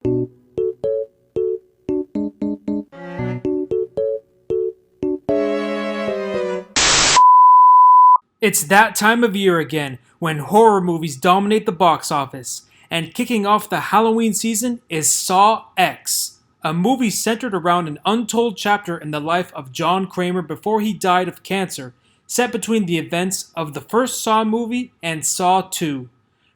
It's that time of year again, when horror movies dominate the box office, and kicking off the Halloween season is Saw X, a movie centered around an untold chapter in the life of John Kramer before he died of cancer, set between the events of the first Saw movie and Saw 2.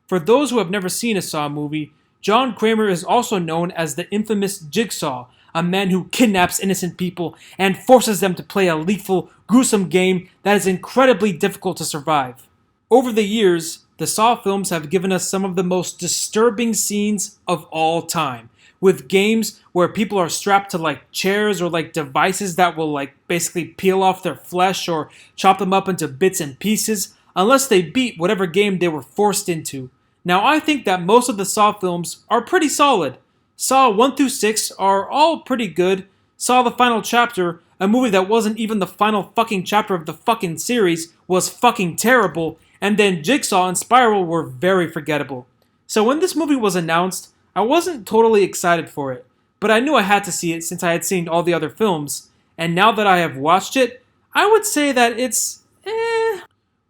For those who have never seen a Saw movie, John Kramer is also known as the infamous Jigsaw, a man who kidnaps innocent people and forces them to play a lethal, gruesome game that is incredibly difficult to survive. Over the years, the Saw films have given us some of the most disturbing scenes of all time, with games where people are strapped to chairs or devices that will basically peel off their flesh or chop them up into bits and pieces unless they beat whatever game they were forced into. Now, I think that most of the Saw films are pretty solid. Saw 1 through 6 are all pretty good. Saw the Final Chapter, a movie that wasn't even the final fucking chapter of the fucking series, was fucking terrible, and then Jigsaw and Spiral were very forgettable. So when this movie was announced, I wasn't totally excited for it, but I knew I had to see it since I had seen all the other films, and now that I have watched it, I would say that it's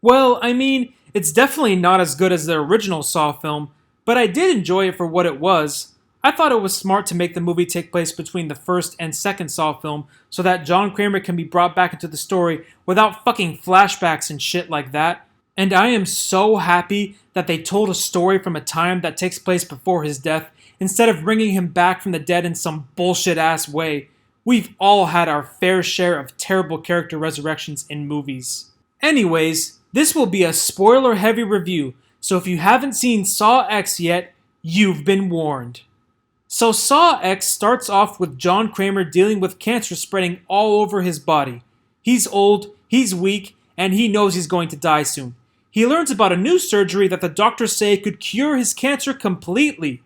Well, I mean, it's definitely not as good as the original Saw film, but I did enjoy it for what it was. I thought it was smart to make the movie take place between the first and second Saw film so that John Kramer can be brought back into the story without fucking flashbacks and shit like that. And I am so happy that they told a story from a time that takes place before his death instead of bringing him back from the dead in some bullshit ass way. We've all had our fair share of terrible character resurrections in movies. Anyways, this will be a spoiler heavy review, so if you haven't seen Saw X yet, you've been warned. So Saw X starts off with John Kramer dealing with cancer spreading all over his body. He's old, he's weak, and he knows he's going to die soon. He learns about a new surgery that the doctors say could cure his cancer completely.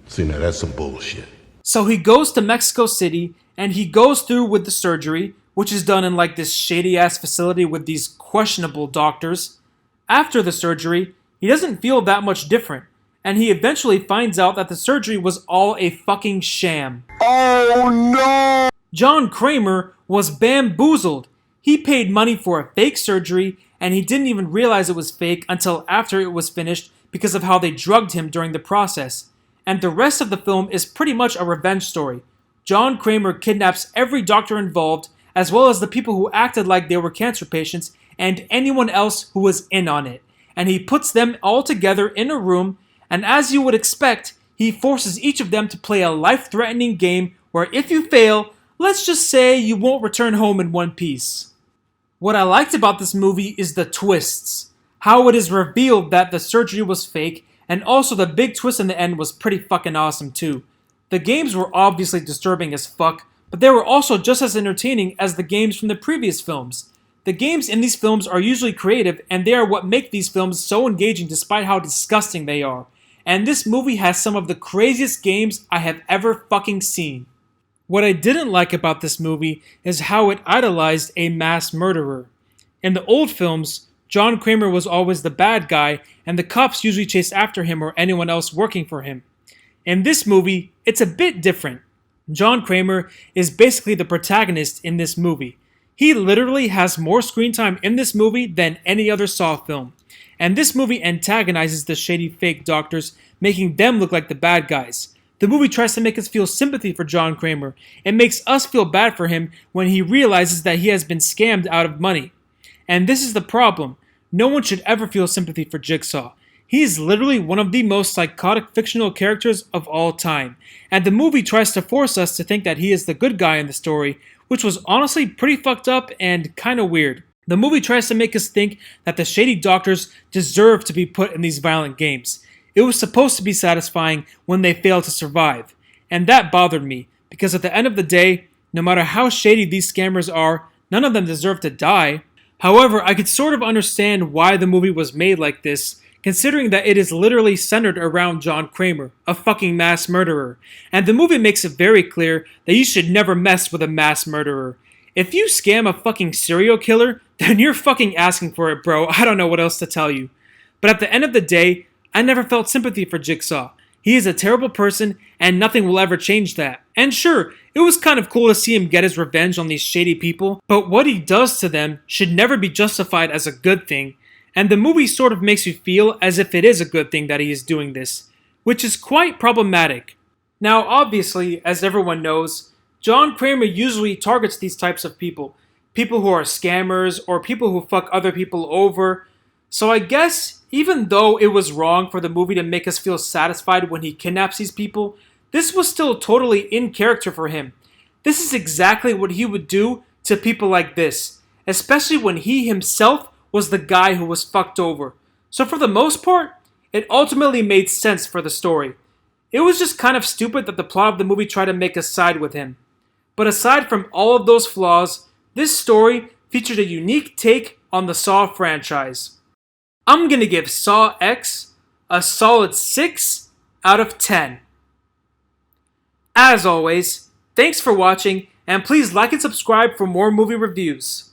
See, now that's some bullshit. So he goes to Mexico City, and he goes through with the surgery, which is done in this shady ass facility with these questionable doctors. After the surgery, he doesn't feel that much different, and he eventually finds out that the surgery was all a fucking sham. Oh no! John Kramer was bamboozled. He paid money for a fake surgery, and he didn't even realize it was fake until after it was finished because of how they drugged him during the process. And the rest of the film is pretty much a revenge story. John Kramer kidnaps every doctor involved, as well as the people who acted like they were cancer patients, and anyone else who was in on it. And he puts them all together in a room, and as you would expect, he forces each of them to play a life-threatening game where if you fail, let's just say you won't return home in one piece. What I liked about this movie is the twists. How it is revealed that the surgery was fake, and also the big twist in the end was pretty fucking awesome too. The games were obviously disturbing as fuck, but they were also just as entertaining as the games from the previous films. The games in these films are usually creative, and they are what make these films so engaging despite how disgusting they are. And this movie has some of the craziest games I have ever fucking seen. What I didn't like about this movie is how it idolized a mass murderer. In the old films, John Kramer was always the bad guy, and the cops usually chased after him or anyone else working for him. In this movie, it's a bit different. John Kramer is basically the protagonist in this movie. He literally has more screen time in this movie than any other Saw film. And this movie antagonizes the shady fake doctors, making them look like the bad guys. The movie tries to make us feel sympathy for John Kramer. It makes us feel bad for him when he realizes that he has been scammed out of money. And this is the problem. No one should ever feel sympathy for Jigsaw. He is literally one of the most psychotic fictional characters of all time. And the movie tries to force us to think that he is the good guy in the story, which was honestly pretty fucked up and kinda weird. The movie tries to make us think that the shady doctors deserve to be put in these violent games. It was supposed to be satisfying when they failed to survive. And that bothered me, because at the end of the day, no matter how shady these scammers are, none of them deserve to die. However, I could sort of understand why the movie was made like this, considering that it is literally centered around John Kramer, a fucking mass murderer. And the movie makes it very clear that you should never mess with a mass murderer. If you scam a fucking serial killer, then you're fucking asking for it, bro. I don't know what else to tell you. But at the end of the day, I never felt sympathy for Jigsaw. He is a terrible person, and nothing will ever change that. And sure, it was kind of cool to see him get his revenge on these shady people, but what he does to them should never be justified as a good thing, and the movie sort of makes you feel as if it is a good thing that he is doing this, which is quite problematic. Now, obviously, as everyone knows, John Kramer usually targets these types of people who are scammers or people who fuck other people over. So I guess, even though it was wrong for the movie to make us feel satisfied when he kidnaps these people, this was still totally in character for him. This is exactly what he would do to people like this, especially when he himself was the guy who was fucked over. So for the most part, it ultimately made sense for the story. It was just kind of stupid that the plot of the movie tried to make us side with him. But aside from all of those flaws, this story featured a unique take on the Saw franchise. I'm gonna give Saw X a solid 6 out of 10. As always, thanks for watching, and please like and subscribe for more movie reviews.